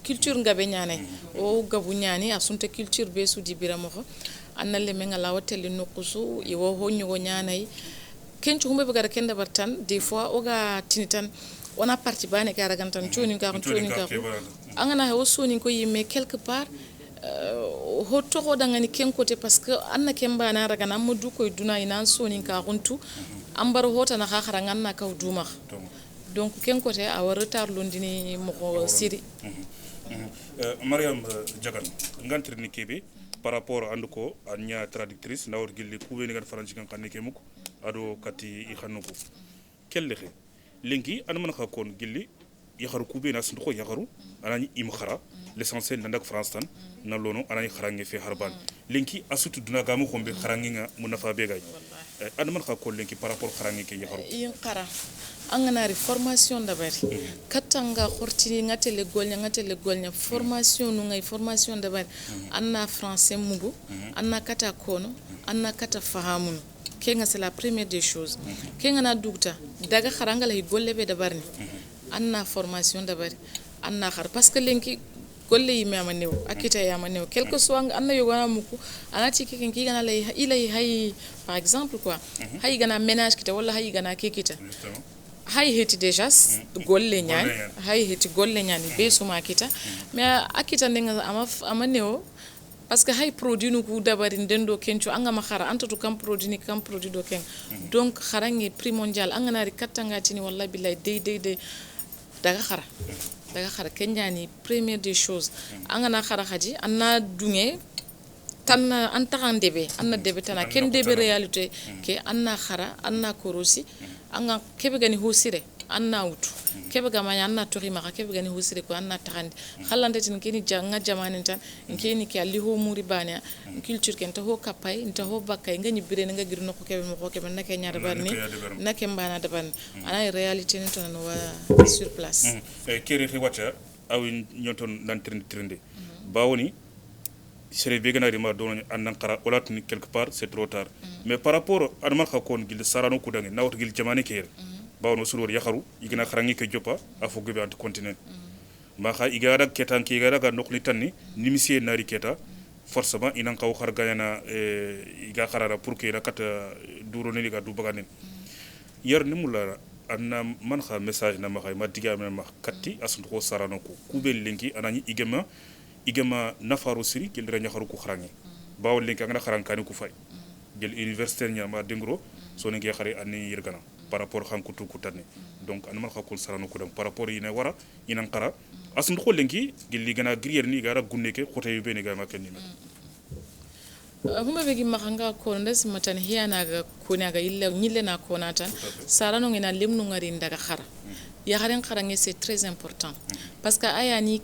culture ngabe ñane o gabu ñani asunta culture be su di biramo ko annale me ngala wateli nukusu iwo honyu go ñanay kencu humbe be gara kenda bartan des fois o ga tinitan ona parti bane ga ragantan choni ka angana he o soni ko yime quelque part ho toho dangani kenkote parce que anna kemba na raga na mudu koy duna ina soni ka huntu ambar hota na khara nganna ka duma donc kenkote a retard londini mo siri Mariam Diagane ngantri ni kebe par rapport anduko anya traductrice nawr gilli kube ni gan faranci kan kanne kemuko ado kati i khanuko kelle xe lenki an man kha kon gilli yakharu kube na sunko yakharu anani im khara l'essentiel nandak france tan na lono anani kharange fe harban lenki asutu duna gamu khombe kharange nga munafa be gay an man kha kon lenki par rapport kharange ke yakharu yin khara anganari formation d'abord katanga khortini ngatele golnya formation nu ngay formation d'abord anna français mugu anna kata kono anna kata fahamun kenga c'est la première des choses kenga na dugta daga kharanga la golle be d'abord ni anna formation d'abord anna khar parce que lenki golle yime ama new akita yama new quelque soit anna yogana muku anati keken ki gana lay ilay hay par exemple quoi hay gana ménage kita wala hay gana kekita hay heti déjà golle nyani hay heti golle nyani be suma kita mais akita ndenga ama neo parce que hay produit nu ku dabari ndendo kencho anga makhara anta to kam produit ni kam produit do ken donc kharangi primordial anga nari katanga tini wallahi billahi de daga khara kenyani première des choses anga na khara khaji anna dunge tan antaran debe anna debe tana ken debe réalité ke anna khara anna korosi anga kebe gani hosire anna utu kebe gamanya anna tori maka kebe gani hosire ko anna tarandi khallande tin keni janga jamane tan keni ke ali ho muri bana culture ken to ho kapay nta ho bakay ngani bire nga girno ko kebe mo ko kebe nake nyaada barni nake mbana da ban ana réalité ni tan wa sur place keri khiwata awin nyoton dan trinde bawoni sere beganari ma don annan qara olatni quelque part c'est trop tard mais par rapport adman khakon gil sarano kudangi nawt gil jamane kere bawno sulor yakharu igina kharangi ke jopa afo gebe ant continent ma kha igara ketan ki igara ga nokli tanni nimisier nari keta forcément inan kaw khar ganyana iga kharara pour que rakata duro ni ga du baganen yar ni mulara anna man kha message na ma khay ma digame ma katti asun ko sarano ko kubel linki anani igema nafaru siri gel ranya kharu ko kharangi bawo linki ngana kharankani ku fay gel université nya ma dengro so ne ngi khari ani yirgana par rapport khan kutu kutane donc an man khakul sarano ko par rapport ina wara ina qara asun ko linki gel li gana grier ni gara gunneke khote yu beni ga ma kenni huma begi makanga ko ndes matan hiyana ga kona ga illa nyille na kona tan sarano ngina limnu ngari ndaga khara ya kharen kharange c'est très important parce que ayani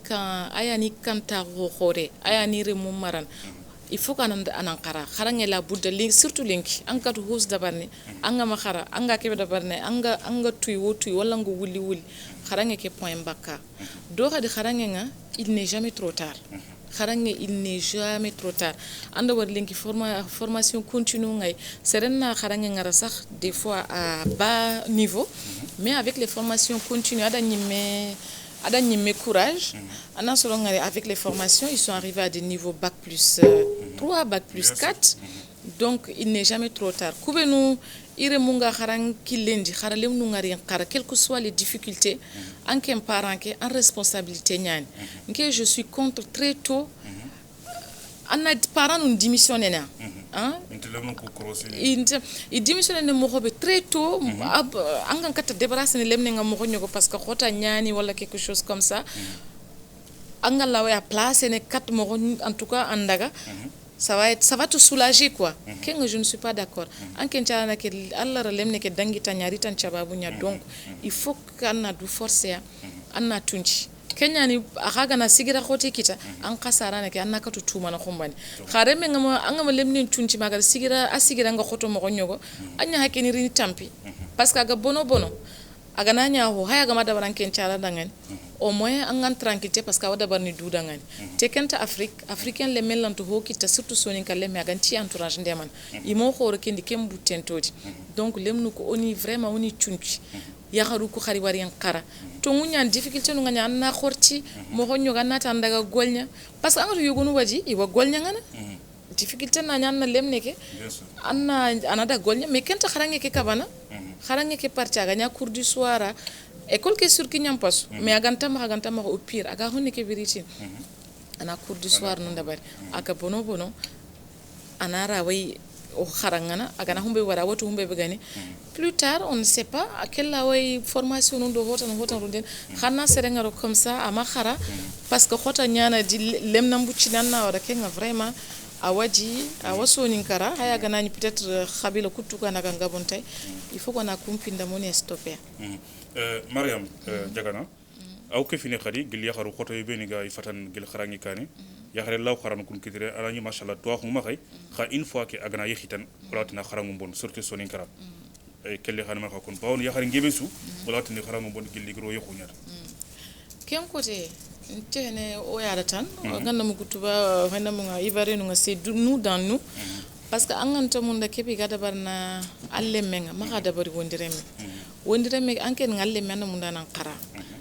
kan ta khore ayani remu maran il faut qu'on anan kharange la budda link surtout link anka to hus dabarne anga makhara anga kebe dabarne anga tuy wala ngo wuli kharange ke point bakka do khadi kharange nga il n'est jamais trop tard kharange il n'est jamais trop tard anda war linki formation continue ngay serenna kharange ngara sax des fois à bas niveau mais avec les formations continues ada ñimme courage ana solo ngari avec les formations ils sont arrivés à des niveaux bac plus 3 bac plus 4 donc il n'est jamais trop tard kubenu ire munga kharan kilendi kharalem nu ngari khara quelles que soient les difficultés en kem parent ke en responsabilité nyani nke je suis contre très tôt anna parent nous démissionner na hein il démissionner ne mo be très tôt angan kata débarrasser ne lemne ngam mo nyogo parce que khota nyani wala quelque chose comme ça angal la ya place ne kat mo en tout cas andaga ça va te soulager quoi kenga je ne suis pas d'accord anken tiana ke Allah lemne ke dangita nyari tan chababu nya donc il faut qu'anna du forcer anna tunchi kenya ni akaga na sigira khote kita an kasara ne ke anna ka tutuma na khombani khare me ngama lemni tunchi magal sigira asigira nga khoto mo gonyogo anya hakeni rini tampi parce que aga bono aga nanya ho haya ga madabaran ken chala dangan au moins an tranquillité parce que wada barni du dangan te kenta africain le melanto ho kita surtout sonin kale me aga ti entourage ndeman imo khoro kendi kembu tentodi donc lemnu ko oni vraiment oni tunchi ya haru ko khari wari en qara to ngunya difficulté no nganya na khorti mo honyo ga nata ndaga golnya parce que angatu yogonu waji iwa golnya ngana difficulté na nyanna lemne ke anna anada golnya mais kenta kharange ke kabana kharange ke parti aga nya cours du soir école ke sur ki nyampas mais aganta ma au pire aga honne ke vérité ana cours du soir no ndabari aka bono anara way o kharangana aga na humbe wara woto humbe begani plus tard on ne sait pas à quelle way formation no do hotan runden xana serengaro comme ça ama khara parce que khota nyana di lemna mbucci nanna wada kenga vraiment awaji awasoni nkara haya ganani peut-être khabila kutuka na gangabon tay il faut qu'on a kumpinda moni stopper Mariam Jagana aw ke fini khadi gil yakharu khoto yebeni ga ifatan gil kharangi kani yakhare law kharan kun kitire alani mashallah to khuma khay kha une fois que agana yekhitan walatina kharangu bon surtout soni nkara kelle khana ma khakon bawon yakhare ngebesu walatina kharangu bon gil ligro yekhunyar kem côté tene o yada tan ganna mu kutuba handa mu ibare nu c'est nous dans nous parce que anganta mun da kebi gada barna alle menga maka da bari wondireme anken ngalle men mun da nan qara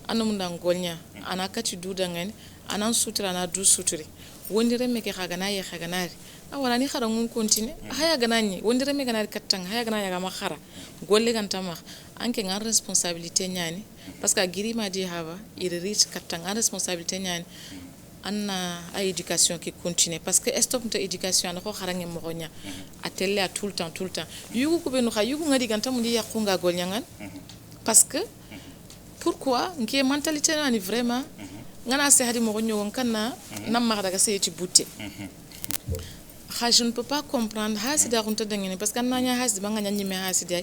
anu mun da golnya ana kati duda ngani anan sutura na du suturi wondireme ke khagana ye khaganari awala ni khara ngun continue haya ganani wondireme ganari kattang haya ganani ga ma khara golle kan tama anke ngan responsabilité nyani parce que girima di hava il reach kattang en responsabilité nyani anna a éducation qui continue parce que stop de éducation na ko kharange mo gonya atelle à tout le temps yugo ko benu kha yugo ngadi ganta mu di yakunga golnyangan parce que pourquoi nké mentalité nani vraiment ngana se hadi mo gonyo kanna namma daga se ci bouté je ne peux pas comprendre hasida gunta dangene parce que nanya hasida banganya nyime hasida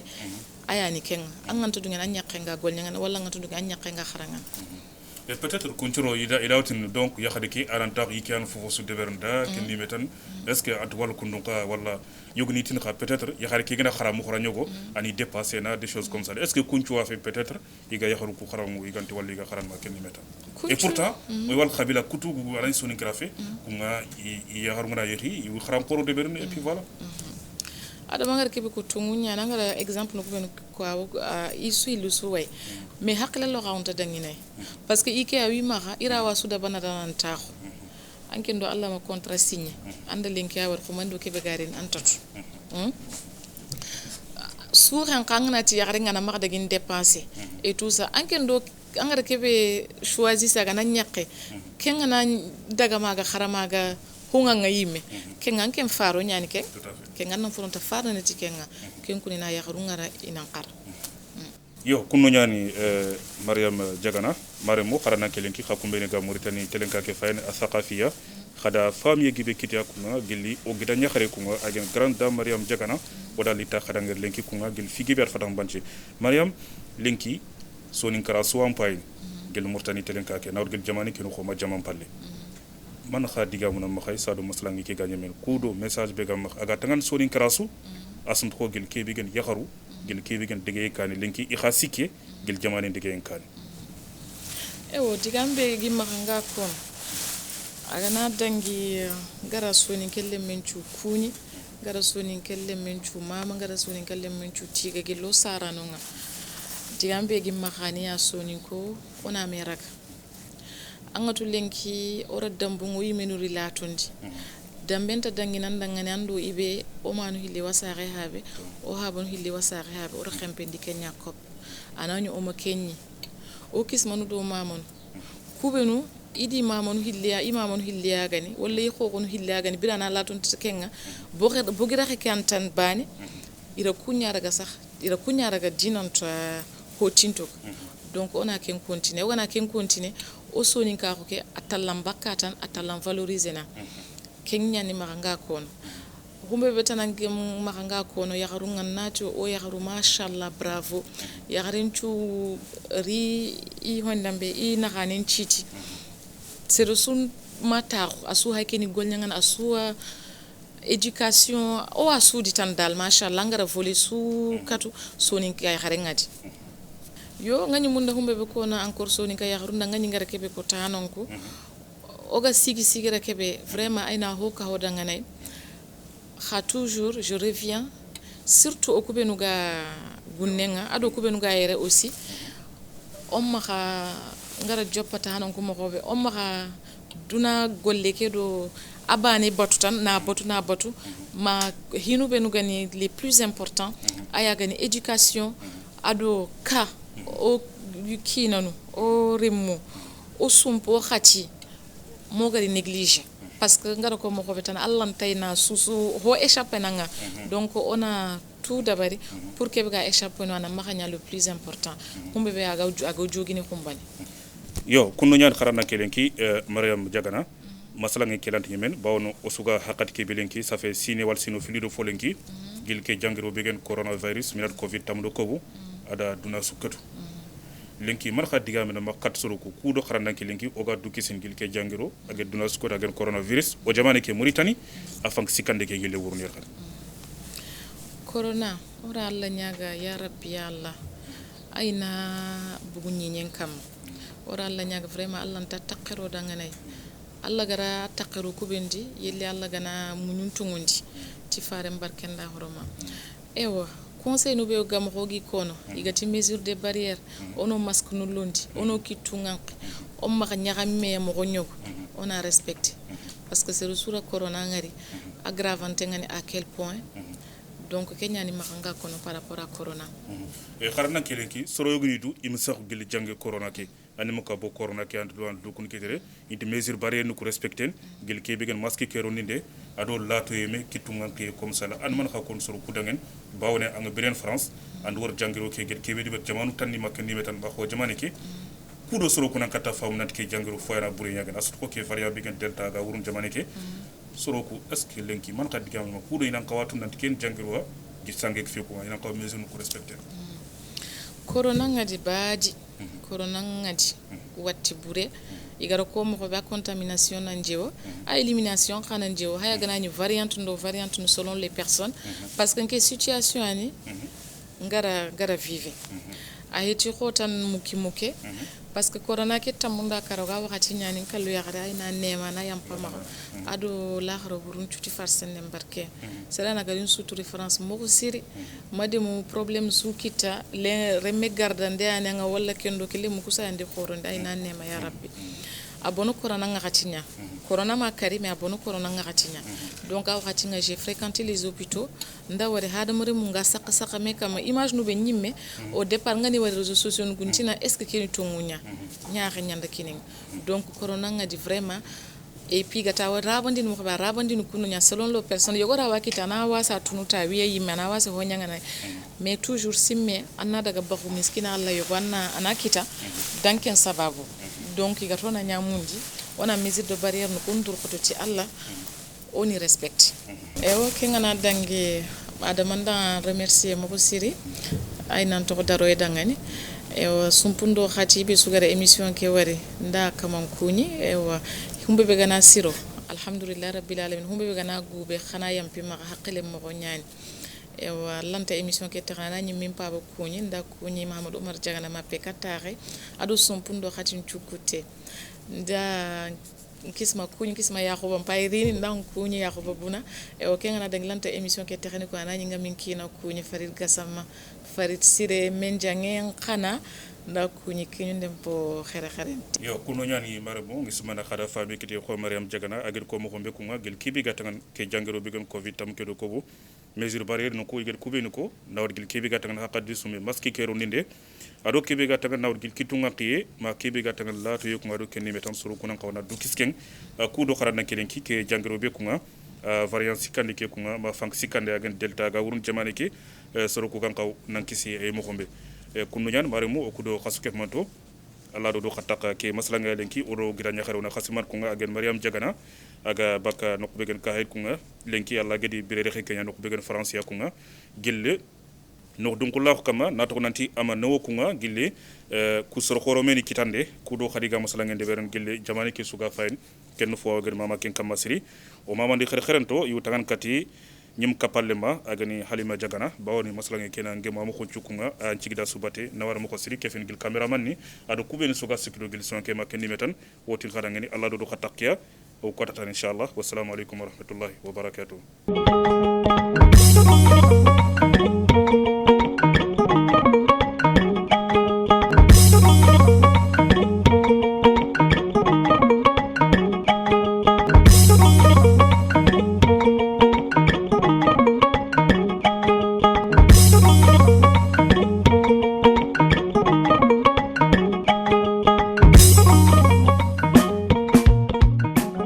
ayani ken anganta dungen anyakenga golnyangan wala nganta dungen anyakenga kharangan et peut-être kunturo ida outin donc yakhadiki arantax yikian fofo su deberunda kendi metan est-ce que at wal kundunka wala yogni tin kha peut-être yakhadiki gina kharamu khoranyogo ani dépasser na des choses comme ça est-ce que kuntu wa fait peut-être iga yakharu ku kharamu iganti wal iga kharan ma kendi metan et pourtant moy wal khabila kutu gu alay soni grafé kunga yakharu ngara yeti yu kharam koro deberun et puis voilà adama ngar kebe ko tungunya nangara exemple no ko ko isu ilusu way mais hakla lo rawnta dangine parce que ike awi maha irawa suda banata nan taxu anke ndo Allah ma contrat signé anda linki awar ko mando kebe garin antatu souran kangna ti yare ngana mag dagin dépenser et tout ça anke ndo angara kebe choisir sa gana nyaqe kenga daga maga kharamaga hunga ngayime kenga anke faro nyani ke kenga nan fronta faro na ti kenga kenkuni na yakharu ngara inankar yo kunno nyani Mariam Jagana maremo kharana kelenki khakumbene ga Mauritanie telenka ke fayne athaqafiya khada famille gibe kitia kunga gilli o gida nyakhare kunga agen grande dame Mariam Jagana wada lita khada ngir lenki kunga gil figi ber fatam banci Mariam lenki sonin kara suwan pay gil Mauritanie telenka ke nawr gil jamani kinu khoma jamam palle man kha diga mun ma khay sadu maslangi ke ganya men kudo message be gam aga tangan sonin kara su asum ko gil ke bi gen yakharu gil kebi gen dege kani lenki i khasike gil jamane dege kani ewo digambe gi mahanga kon agana dangi gara soni kelle menchu kuni gara soni kelle menchu mama gara soni kelle menchu tiga gilo sarano nga digambe gi mahani ya soni ko ona meraka angatu lenki ora dambu ngoyi menuri latondi dambenta danginan dangane andu ibe o manu hilli wasare habe o habon hilli wasare habe o rakhempe ndi kenya kop ananyo o makenyi o kismanu do mamon kubenu idi mamon hilliya imamon hilliya gani walla yi khokon hilliya gani birana latun kenga bogira kan bani ira kunya daga dinanta hotinto donc on a ken continuer o sonin ka ko ke atallam bakatan atallam valoriser na kenya ni maganga kono humbe betana ngem maganga kono yagaru ngannati o yagaru mashallah bravo yagarin chu ri i hondambe i naganin chiti serosun mata asu hakeni golnyangan asu education o asu ditandal mashallah ngara voli su katu sonin kay xarengati yo ngani munda humbe be ko na encore sonin kay yagaru ngani ngara kebe ko tanonko oga sigi rakebe vraiment aina hoka hodanga nay kha toujours je reviens surtout au kubenuga gunnenga ado kubenuga yere aussi omma kha ngara joppata hanon ko mokobe omma kha duna golle kedo abani batutan na batu ma hinu benuga ni les plus importants aya gani éducation ado ka o kinanu o rimu o sumpo khati mogari négligé parce que ngara ko moko betana allah tayna susu ho échappé nanga donc on a tout dabari pour que ga échappé no na makanya le plus important kumbe be aga jogini kumbani yo kunno nyaan kharana kelenki Mariam Diagana masala ngi kelanti nyemen bawno osuga hakati ke belenki ça fait sine wal sino filido folenki gilke jangiro begen coronavirus minat covid tamdo kobu ada duna sukatu lenki marxa digamena ma kat soro ko kudo xarandanki lenki oga du kisin gilke jangiro age duna sko dagen coronavirus o jamane ke Mauritanie afang sikande ke gele wurnu yerxal corona ora alla nyaga ya rabbi ya allah aina bugu ñiñen kam ora alla nyaga vraiment allah ta takkero danganay allah gara takkero kubendi yelli allah gana muñuntungundi ti fare mbarkenda horoma ewa conseil no be gam rogi kono igati mesure de barrière ono masque no londi ono kitungan on ma nyagame mo gonyo on a respecté parce que c'est le sura corona ngari aggravante ngani à quel point donc kenya ni makanga kono par rapport à corona e xarna kelenki soro yogini du im sax gil jange corona ke anima ka bo corona ke and do kun ketere indi mesure barrière no ko respecten gil ke begen masque ke roninde ado lato yeme kitungan ke comme ça la an man xa kon soro kudangen bawne anga biren France and wor jangiro ke gel kebe dibe jamanu tanni makka ni metan ba ko jamane ke kudo soro kunan kata fam nat ke jangiro foyana buri nyaga asut ko ke variable begen delta ga wurun jamane ke soro ko est ce lenki man ka digam ma kudo ina kawatu nat ken jangiro gi sange ke ko ina ko mesure no ko respecter corona ngadi baadi corona ngadi watti bure igara ko mo ko ba contamination nan jewo a élimination xana jewo haya ganani variante no selon les personnes parce que en situation ani ngara vive a heti xotan muki parce que corona ke tamunda karoga wakati nyani kallu yagara ina nema na yampa ma ado laharo burun tuti farsen nembarke sera na garin sutu référence moko siri mademu problème su kita le reme gardande ananga walla kendo kele mukusa ande khoronde ina nema ya rabbi abono corona ngatinya corona ma karime abono corona ngatinya donc aw khatinya j'ai fréquenté les hôpitaux nda wari hadamare munga saka me kama image no be nyimme au départ ngani wari réseaux sociaux nguntina est ce que keni tongunya nyaare nyanda kinin donc corona ngadi vraiment et puis gata wa rabandi no ba rabandi no kununya selon les personnes yogora wakita na wasa tunuta wiye yimana wasa honyanga na mais toujours simme anna daga bahu miskina Allah yobanna anakita danken sababu donc igatona nyamundi wana mesure de barrière no kundur khototi Allah oni respect ewo kengana dangi adamanda remercier mako siri ay nan to daro e dangani ewa sumpundo khati be sugara émission ke wari nda kaman kuni ewa humbe be gana siro alhamdulillah rabbil alamin humbe be gana gube khana yampi ma haqqile mo nyani ewa lanta émission ke taxana ñi min pa ba kuni nda kuni Mamadou Oumar Diagana ma pe katare ado sumpundo khati chukute nda kisma yakuba mpairini ndan kunyi yakuba buna e o kenga na danglanta émission ke technique ko anani ngamin kina kunyi farid gasama farid sire menjange khana nda kuñi kiñu dem po xere xerent yo kuno ñani maramo ngi sumana khada fami kiti ko Mariam Jagana agir ko mo be kunga gel kibi gatangan ke jangero bigan covid tam kedo ko mesure barrière no ko igel kubeni ko nawr gel kibi gatangan hakadi sumi maski kero ninde ado kibi gatangan nawr gel kitunga qiye ma kibi gatangan la to yoko ngado kenni metan suru kunan kawna du kisken ku do kharana kelen ki ke jangero be kunga variant sikandi ke kunga ma fank sikande agen delta ga wurun jamane ke suru ku kan kaw nan kisi e mo xombe kunu ñan maremo o kudo khasuke manto Allah do khataka ke maslanga lenki oro giranya kharona khasiman kunga agen Mariam Jagana aga baka nok begen ka hay kunga lenki Allah gedi birere xekenya nok begen francia kunga gille no dunkullahu kama nato nanti ama no kunga gille ku sor khoromeni kitande kudo khadiga maslanga de beren gille jamani ke suga fayn ken fo agen mama ken kamasiri o mama ndi kharento yu tagan kati ñim kapallema agani Halima Jagana bawoni maslanga kena ngema mo khoncu kunga an cigida subate nawara mo ko siri kefen gil cameraman ni ado kubeni suga sikiro gil sonke ma ken nimetan wotin khadangani Allah do khatakya o kotata inshallah wassalamu alaikum warahmatullahi wabarakatuh